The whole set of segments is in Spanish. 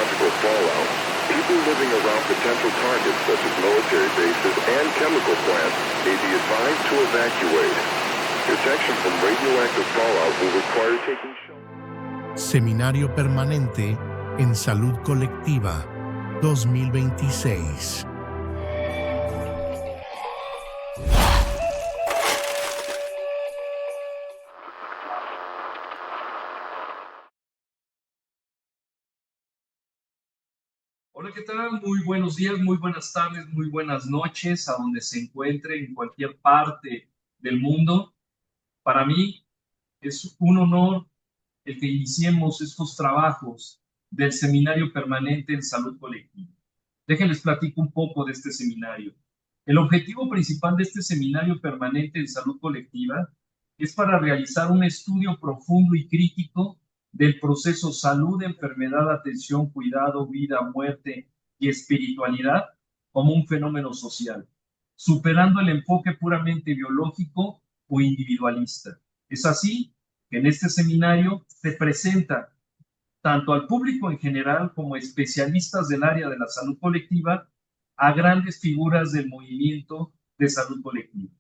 ecological fallout, people living around potential targets such as military bases and chemical plants may be advised to evacuate. Protection from radioactive fallout will require taking shelter. Seminario Permanente en Salud Colectiva 2026. Hola, ¿qué tal? Muy buenos días, muy buenas tardes, muy buenas noches, a donde se encuentre en cualquier parte del mundo. Para mí es un honor el que iniciemos estos trabajos del Seminario Permanente en Salud Colectiva. Déjenles platico un poco de este seminario. El objetivo principal de este Seminario Permanente en Salud Colectiva es para realizar un estudio profundo y crítico del proceso salud, enfermedad, atención, cuidado, vida, muerte y espiritualidad como un fenómeno social, superando el enfoque puramente biológico o individualista. Es así que en este seminario se presenta tanto al público en general como especialistas del área de la salud colectiva a grandes figuras del movimiento de salud colectiva.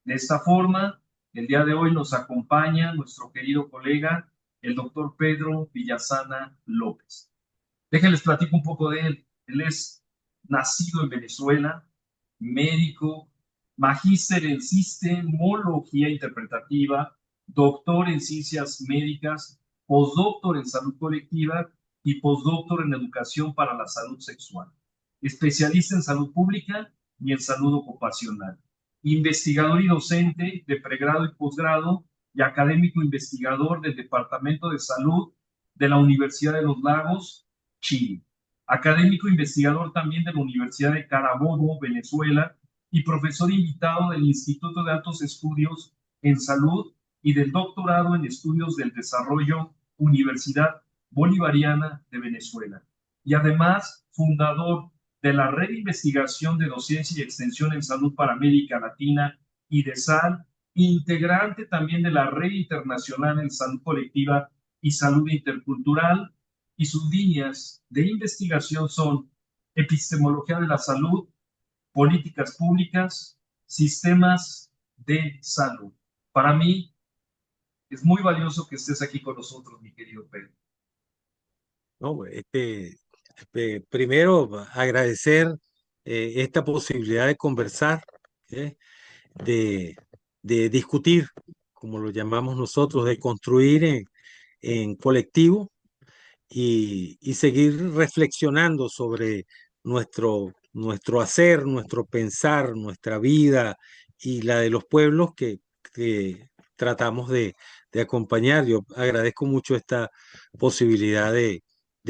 De esta forma, el día de hoy nos acompaña nuestro querido colega, el doctor Pedro Villasana López. Déjenles platico un poco de él. Él es nacido en Venezuela, médico, magíster en sistemología interpretativa, doctor en ciencias médicas, postdoctor en salud colectiva y postdoctor en educación para la salud sexual. Especialista en salud pública y en salud ocupacional. Investigador y docente de pregrado y posgrado y académico investigador del Departamento de Salud de la Universidad de los Lagos, Chile. Académico investigador también de la Universidad de Carabobo, Venezuela, y profesor invitado del Instituto de Altos Estudios en Salud y del doctorado en Estudios del Desarrollo, Universidad Bolivariana de Venezuela. Y además, fundador de la Red de Investigación de Docencia y Extensión en Salud para América Latina y de SAL, integrante también de la Red Internacional en Salud Colectiva y Salud Intercultural, y sus líneas de investigación son epistemología de la salud, políticas públicas, sistemas de salud. Para mí es muy valioso que estés aquí con nosotros, mi querido Pedro. No, primero agradecer esta posibilidad de conversar, ¿eh? de, de discutir, como lo llamamos nosotros, de construir en colectivo y seguir reflexionando sobre nuestro hacer, nuestro pensar, nuestra vida y la de los pueblos que tratamos de acompañar. Yo agradezco mucho esta posibilidad de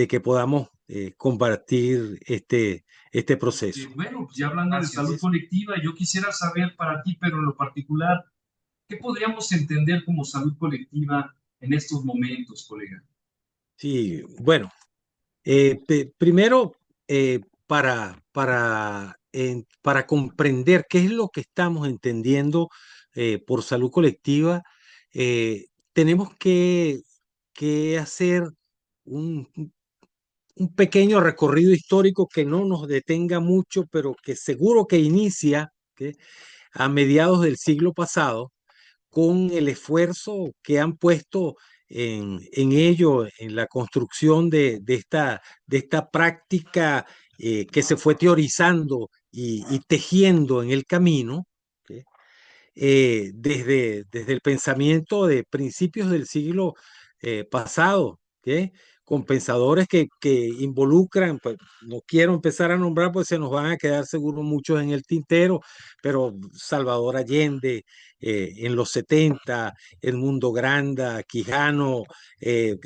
que podamos compartir este proceso. Bueno, pues ya hablando de salud colectiva, yo quisiera saber para ti, pero en lo particular, ¿qué podríamos entender como salud colectiva en estos momentos, colega? Sí, bueno, primero, para comprender qué es lo que estamos entendiendo por salud colectiva, tenemos que hacer un, un pequeño recorrido histórico que no nos detenga mucho, pero que seguro que inicia, ¿ok?, a mediados del siglo pasado, con el esfuerzo que han puesto en ello, en la construcción de esta práctica que se fue teorizando y tejiendo en el camino, ¿ok?, desde el pensamiento de principios del siglo pasado, ¿ok?, con pensadores que involucran, pues no quiero empezar a nombrar, pues se nos van a quedar seguro muchos en el tintero, pero Salvador Allende en los 70, Edmundo Granda, Quijano,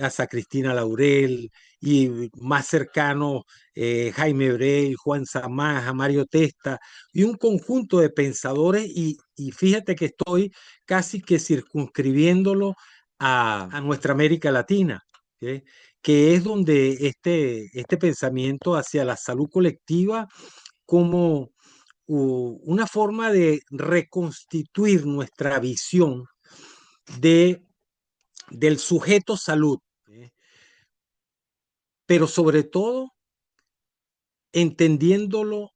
Asa Cristina Laurel, y más cercano Jaime Brey, Juan Samaja, Mario Testa, y un conjunto de pensadores, y fíjate que estoy casi que circunscribiéndolo a nuestra América Latina, ¿sí?, que es donde este pensamiento hacia la salud colectiva como una forma de reconstituir nuestra visión del sujeto salud, ¿sí?, pero sobre todo entendiéndolo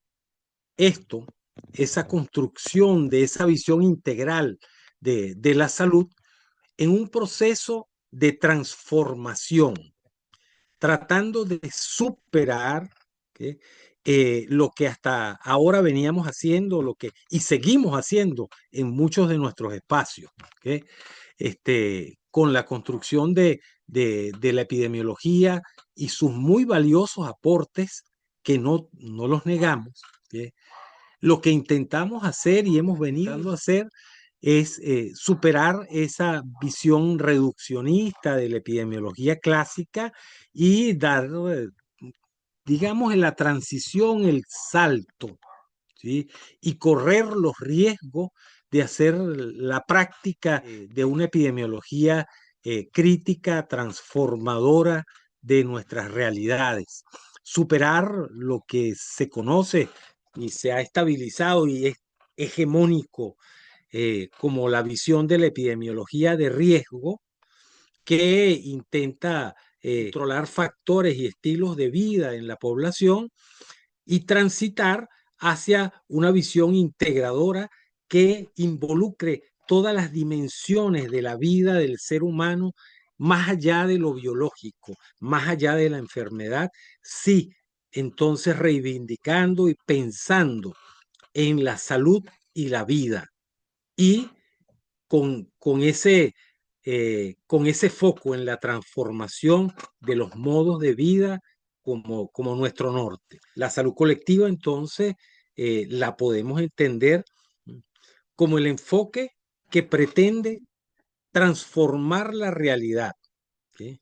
esto, esa construcción de esa visión integral de la salud en un proceso de transformación, tratando de superar, ¿okay?, lo que hasta ahora veníamos haciendo, y seguimos haciendo en muchos de nuestros espacios, ¿okay?, con la construcción de la epidemiología y sus muy valiosos aportes, que no los negamos, ¿okay? Lo que intentamos hacer y hemos venido a hacer es superar esa visión reduccionista de la epidemiología clásica y dar, digamos, en la transición, el salto, ¿sí? Y correr los riesgos de hacer la práctica de una epidemiología crítica, transformadora de nuestras realidades. Superar lo que se conoce y se ha estabilizado y es hegemónico como la visión de la epidemiología de riesgo, que intenta controlar factores y estilos de vida en la población y transitar hacia una visión integradora que involucre todas las dimensiones de la vida del ser humano, más allá de lo biológico, más allá de la enfermedad, sí, entonces reivindicando y pensando en la salud y la vida, y con ese foco en la transformación de los modos de vida como nuestro norte. La salud colectiva, entonces, la podemos entender como el enfoque que pretende transformar la realidad, ¿sí?,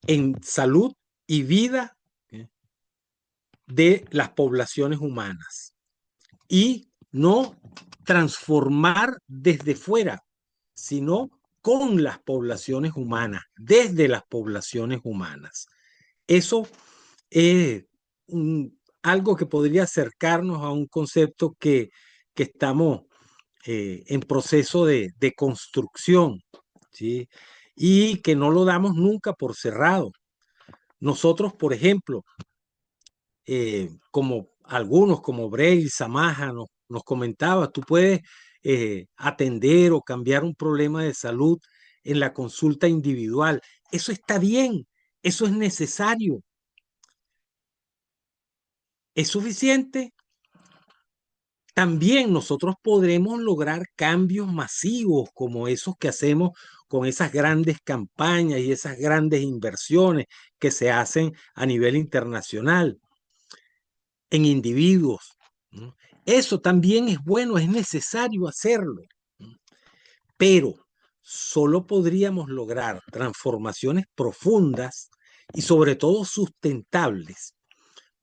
en salud y vida, ¿sí?, de las poblaciones humanas, y no transformar desde fuera, sino con las poblaciones humanas, desde las poblaciones humanas. Eso es algo que podría acercarnos a un concepto que estamos en proceso de construcción, ¿sí? Y que no lo damos nunca por cerrado. Nosotros, por ejemplo, como algunos, como Bray y Samaja nos comentaba, tú puedes atender o cambiar un problema de salud en la consulta individual. Eso está bien, eso es necesario. ¿Es suficiente? También nosotros podremos lograr cambios masivos como esos que hacemos con esas grandes campañas y esas grandes inversiones que se hacen a nivel internacional en individuos, ¿no? Eso también es bueno, es necesario hacerlo, ¿no? Pero solo podríamos lograr transformaciones profundas y sobre todo sustentables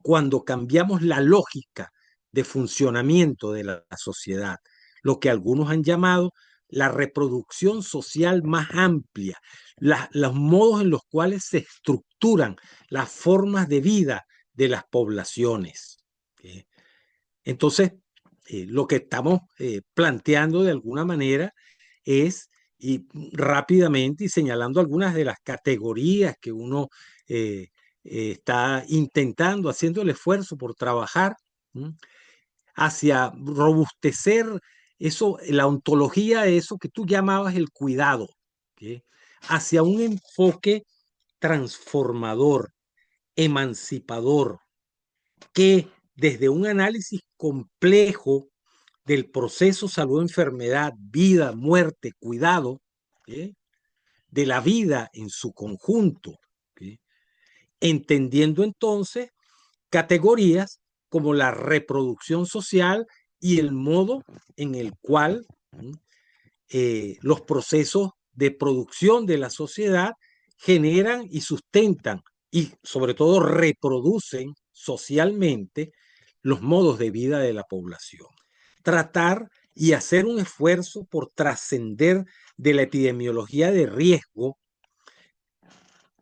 cuando cambiamos la lógica de funcionamiento de la sociedad, lo que algunos han llamado la reproducción social más amplia, los modos en los cuales se estructuran las formas de vida de las poblaciones. Entonces, lo que estamos planteando de alguna manera es, y rápidamente, y señalando algunas de las categorías que uno está intentando, haciendo el esfuerzo por trabajar, ¿m?, hacia robustecer eso, la ontología, eso que tú llamabas el cuidado, ¿sí?, hacia un enfoque transformador, emancipador, que desde un análisis complejo del proceso salud-enfermedad, vida, muerte, cuidado, ¿sí?, de la vida en su conjunto, ¿sí?, entendiendo entonces categorías como la reproducción social y el modo en el cual los procesos de producción de la sociedad generan y sustentan y sobre todo reproducen socialmente los modos de vida de la población. Tratar y hacer un esfuerzo por trascender de la epidemiología de riesgo,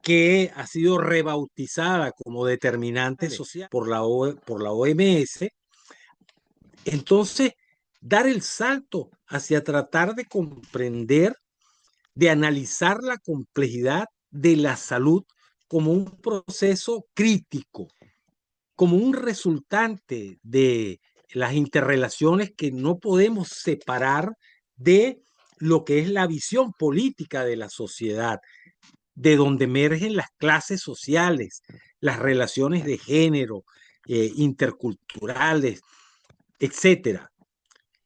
que ha sido rebautizada como determinante social por la OMS, entonces dar el salto hacia tratar de comprender, de analizar la complejidad de la salud como un proceso crítico, como un resultante de las interrelaciones que no podemos separar de lo que es la visión política de la sociedad, de donde emergen las clases sociales, las relaciones de género, interculturales, etcétera.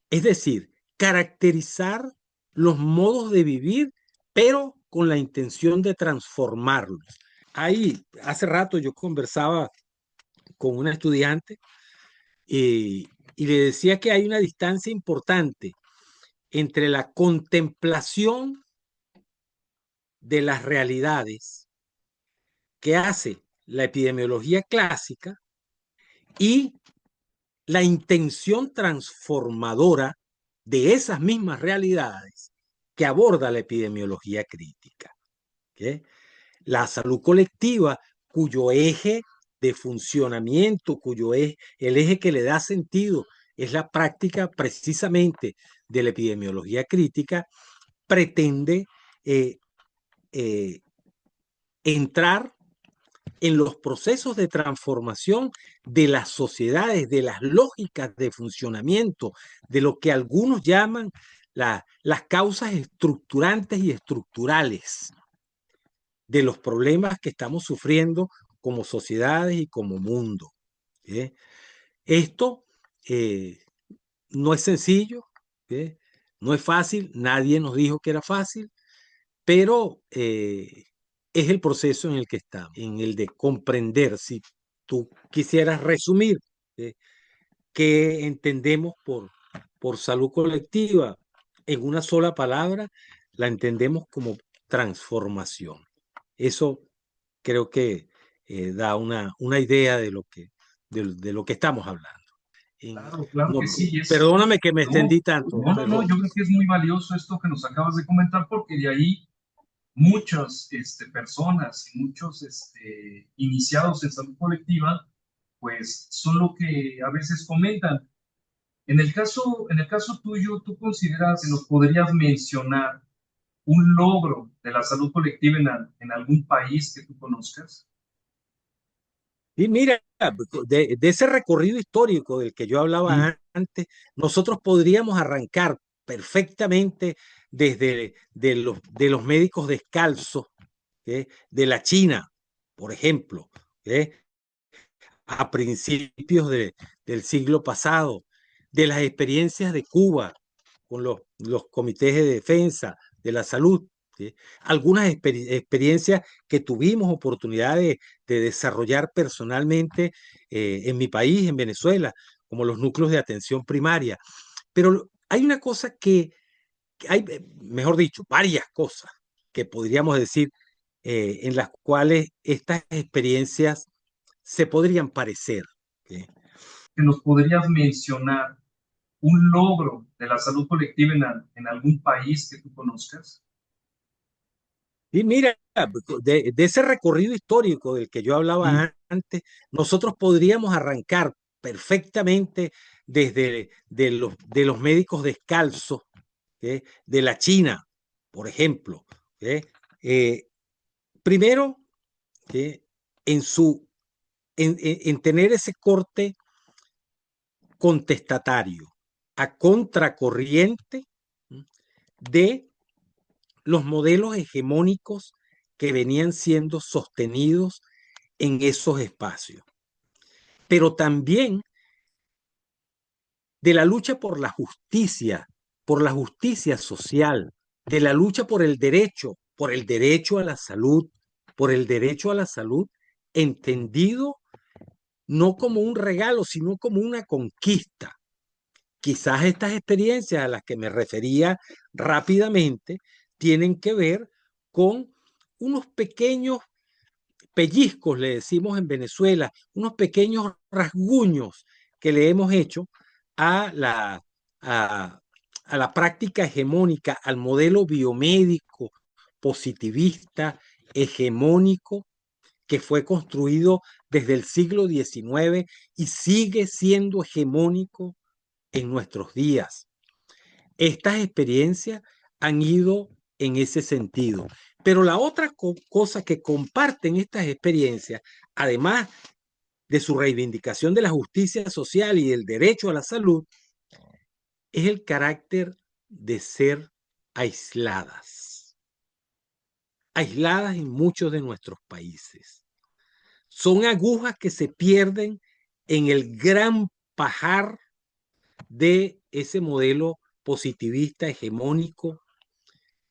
Es decir, caracterizar los modos de vivir, pero con la intención de transformarlos. Ahí, hace rato yo conversaba con una estudiante y le decía que hay una distancia importante entre la contemplación de las realidades que hace la epidemiología clásica y la intención transformadora de esas mismas realidades que aborda la epidemiología crítica. ¿Okay? La salud colectiva, cuyo eje de funcionamiento, el eje que le da sentido es la práctica precisamente de la epidemiología crítica, pretende entrar en los procesos de transformación de las sociedades, de las lógicas de funcionamiento, de lo que algunos llaman las causas estructurantes y estructurales de los problemas que estamos sufriendo como sociedades y como mundo. ¿Sí? Esto no es sencillo, ¿sí? No es fácil, nadie nos dijo que era fácil, pero es el proceso en el que estamos, en el de comprender. Si tú quisieras resumir qué entendemos por salud colectiva en una sola palabra, la entendemos como transformación. Eso creo que da una idea de lo que estamos hablando. Claro No, que sí. perdóname que me No, extendí tanto, no, pero yo creo que es muy valioso esto que nos acabas de comentar porque de ahí muchas personas y muchos iniciados en salud colectiva, pues son lo que a veces comentan. En el caso tuyo, ¿tú consideras que nos podrías mencionar un logro de la salud colectiva en algún país que tú conozcas? y mira, de ese recorrido histórico del que yo Mm. hablaba antes, nosotros podríamos arrancar perfectamente desde de los médicos descalzos, ¿sí? De la China, por ejemplo, ¿sí? A principios del siglo pasado, de las experiencias de Cuba con los comités de defensa de la salud, ¿sí? Algunas experiencias que tuvimos oportunidad de desarrollar personalmente en mi país, en Venezuela, como los núcleos de atención primaria. Pero hay una cosa hay, mejor dicho, varias cosas que podríamos decir en las cuales estas experiencias se podrían parecer. ¿Sí? ¿Que nos podrías mencionar un logro de la salud colectiva en algún país que tú conozcas? Y mira, de ese recorrido histórico del que yo Mm. hablaba antes, nosotros podríamos arrancar perfectamente desde de los médicos descalzos, ¿sí? De la China, por ejemplo. ¿Sí? Primero, ¿sí? en, su, en tener ese corte contestatario, a contracorriente de los modelos hegemónicos que venían siendo sostenidos en esos espacios, pero también de la lucha por la justicia social, de la lucha por el derecho a la salud, por el derecho a la salud entendido no como un regalo, sino como una conquista. Quizás estas experiencias a las que me refería rápidamente tienen que ver con unos pequeños pellizcos, le decimos en Venezuela, unos pequeños rasguños que le hemos hecho a a la práctica hegemónica, al modelo biomédico, positivista, hegemónico, que fue construido desde el siglo XIX y sigue siendo hegemónico en nuestros días. Estas experiencias han ido en ese sentido, Pero la otra cosa que comparten estas experiencias, además de su reivindicación de la justicia social y el derecho a la salud, es el carácter de ser aisladas, aisladas en muchos de nuestros países. Son agujas que se pierden en el gran pajar de ese modelo positivista hegemónico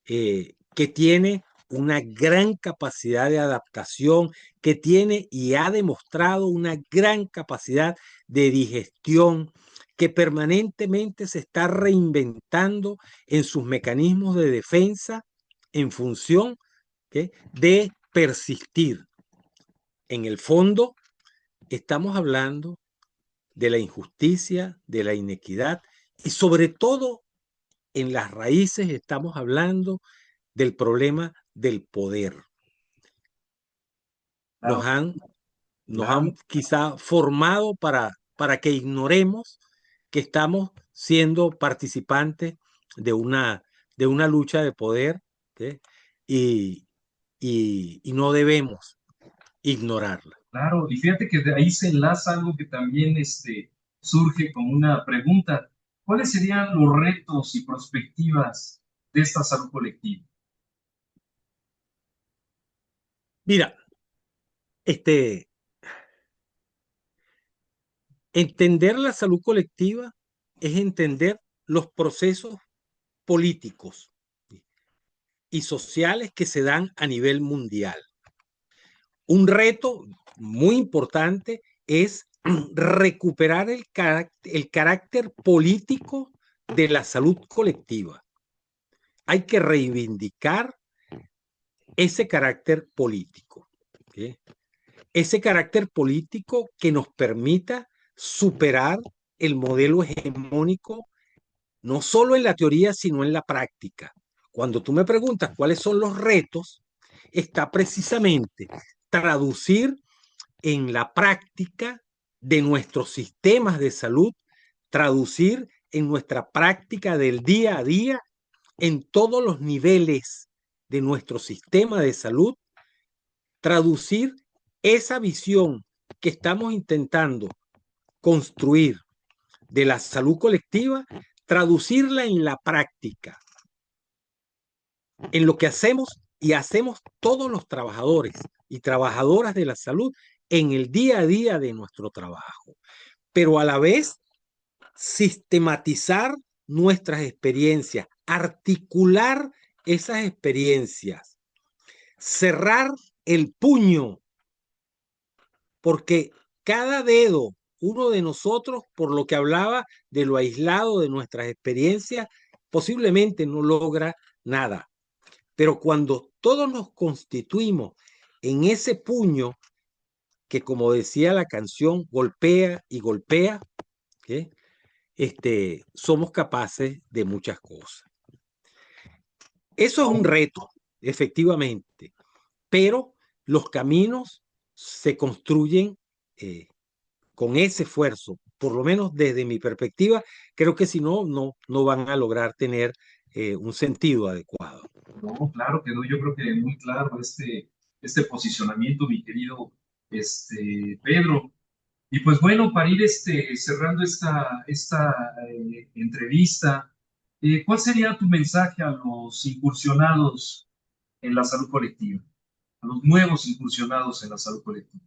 que tiene una gran capacidad de adaptación, que tiene y ha demostrado una gran capacidad de digestión, que permanentemente se está reinventando en sus mecanismos de defensa en función, ¿okay?, de persistir. En el fondo, estamos hablando de la injusticia, de la inequidad y sobre todo en las raíces estamos hablando del problema del poder. Nos Claro, han, nos claro. han quizá formado para que ignoremos que estamos siendo participantes de una lucha de poder, ¿sí?, y, y no debemos ignorarla. Claro, y fíjate que de ahí se enlaza algo que también surge como una pregunta. ¿Cuáles serían los retos y perspectivas de esta salud colectiva? Mira, entender la salud colectiva es entender los procesos políticos y sociales que se dan a nivel mundial. Un reto muy importante es recuperar el carácter político de la salud colectiva. Hay que reivindicar ese carácter político, ¿sí?, ese carácter político que nos permita superar el modelo hegemónico, no solo en la teoría, sino en la práctica. Cuando tú me preguntas cuáles son los retos, está precisamente traducir en la práctica de nuestros sistemas de salud, traducir en nuestra práctica del día a día, en todos los niveles de nuestro sistema de salud, traducir esa visión que estamos intentando construir de la salud colectiva, traducirla en la práctica, en lo que hacemos y hacemos todos los trabajadores y trabajadoras de la salud en el día a día de nuestro trabajo, pero a la vez sistematizar nuestras experiencias, articular esas experiencias, cerrar el puño, porque cada dedo, uno de nosotros, por lo que hablaba de lo aislado de nuestras experiencias, posiblemente no logra nada. Pero cuando todos nos constituimos en ese puño que, como decía la canción, golpea y golpea, ¿sí?, somos capaces de muchas cosas. Eso es un reto, efectivamente, pero los caminos se construyen con ese esfuerzo, por lo menos desde mi perspectiva. Creo que si no, no van a lograr tener un sentido adecuado. No, claro, quedó yo creo que muy claro este posicionamiento, mi querido Pedro. Y pues bueno, para ir cerrando esta entrevista, ¿cuál sería tu mensaje a los incursionados en la salud colectiva, a los nuevos incursionados en la salud colectiva?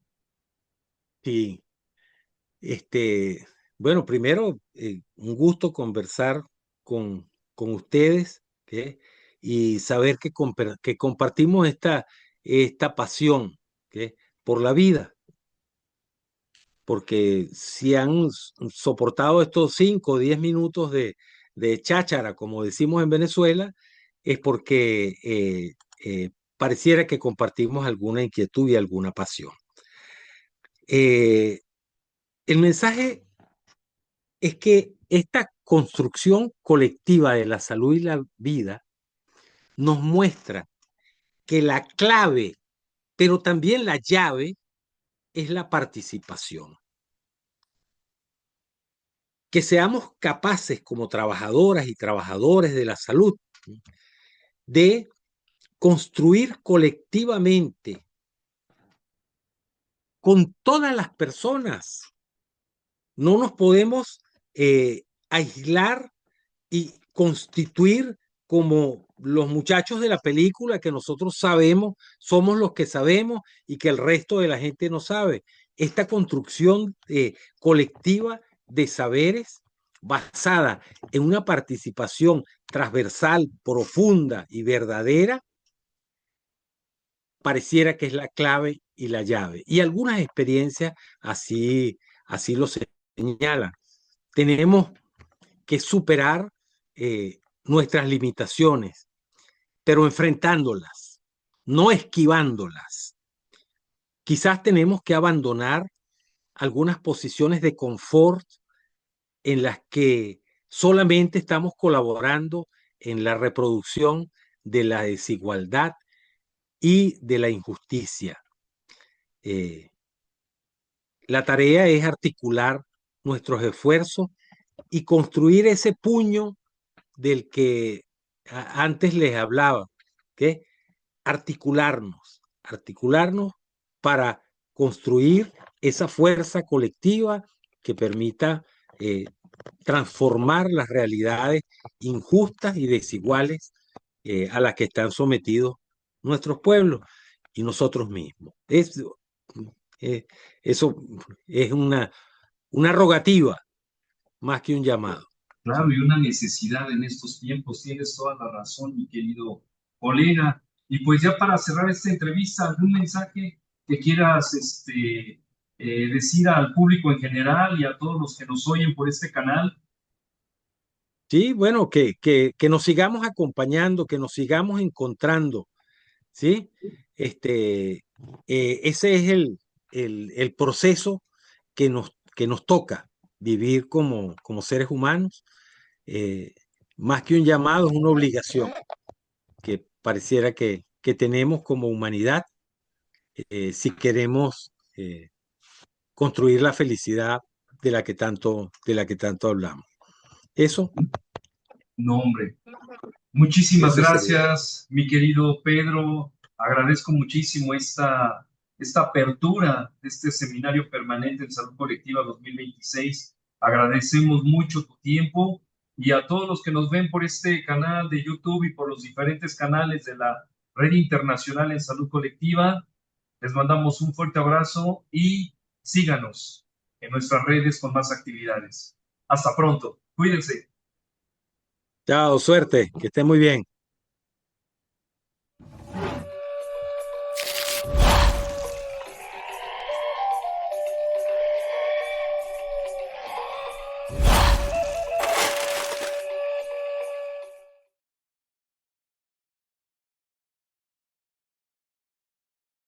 Sí, bueno, primero, un gusto conversar con ustedes, ¿qué?, y saber que compartimos esta pasión, ¿qué?, por la vida, porque si han soportado estos 5 o 10 minutos de cháchara, como decimos en Venezuela, es porque pareciera que compartimos alguna inquietud y alguna pasión. El mensaje es que esta construcción colectiva de la salud y la vida nos muestra que la clave, pero también la llave, es la participación. Que seamos capaces como trabajadoras y trabajadores de la salud de construir colectivamente con todas las personas. No nos podemos aislar y constituir como los muchachos de la película, que nosotros sabemos, somos los que sabemos y que el resto de la gente no sabe. Esta construcción colectiva de saberes basada en una participación transversal, profunda y verdadera, pareciera que es la clave y la llave. Y algunas experiencias así lo señalan. Tenemos que superar nuestras limitaciones, pero enfrentándolas, no esquivándolas. Quizás tenemos que abandonar algunas posiciones de confort en las que solamente estamos colaborando en la reproducción de la desigualdad y de la injusticia. La tarea es articular nuestros esfuerzos y construir ese puño del que antes les hablaba, ¿okay? Articularnos para construir esa fuerza colectiva que permita transformar las realidades injustas y desiguales a las que están sometidos nuestros pueblos y nosotros mismos. Eso es una rogativa más que un llamado. Claro, y una necesidad en estos tiempos. Tienes toda la razón, mi querido colega. Y pues ya para cerrar esta entrevista, ¿algún mensaje que quieras decir al público en general y a todos los que nos oyen por este canal? Sí, bueno, que nos sigamos acompañando, que nos sigamos encontrando, ¿sí? Ese es el proceso que nos toca vivir como seres humanos. Más que un llamado, es una obligación que pareciera que tenemos como humanidad si queremos construir la felicidad de la que tanto hablamos. Eso, No, hombre. Muchísimas eso sería. gracias, mi querido Pedro. Agradezco muchísimo esta apertura de este seminario permanente en Salud Colectiva 2026. Agradecemos mucho tu tiempo y a todos los que nos ven por este canal de YouTube y por los diferentes canales de la Red Internacional en Salud Colectiva. Les mandamos un fuerte abrazo y síganos en nuestras redes con más actividades. Hasta pronto. Cuídense. Chao, suerte, que esté muy bien.